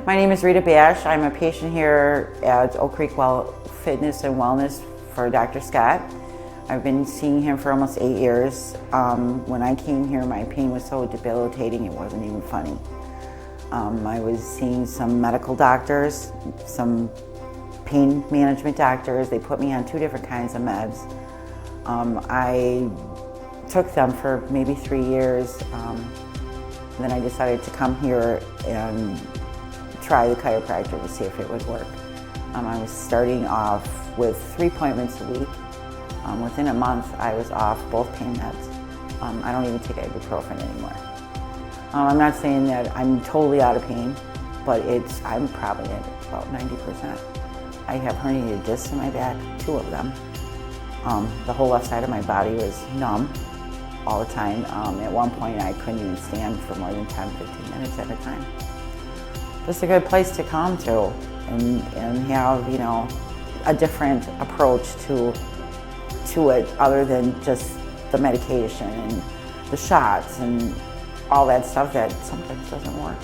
My name is Rita. I'm a patient here at Oak Creek Fitness and Wellness for Dr. Scott. I've been seeing him for almost 8 years. When I came here, my pain was so debilitating it wasn't even funny. I was seeing some medical doctors, some pain management doctors. They put me on 2 different kinds of meds. I took them for maybe 3 years. Then I decided to come here and try the chiropractor to see if it would work. I was starting off with 3 appointments a week. Within a month, I was off both pain meds. I don't even take ibuprofen anymore. I'm not saying that I'm totally out of pain, but I'm probably at about 90%. I have herniated discs in my back, 2 of them. The whole left side of my body was numb all the time. At one point, I couldn't even stand for more than 10, 15 minutes at a time. Just a good place to come to and have, a different approach to it other than just the medication and the shots and all that stuff that sometimes doesn't work.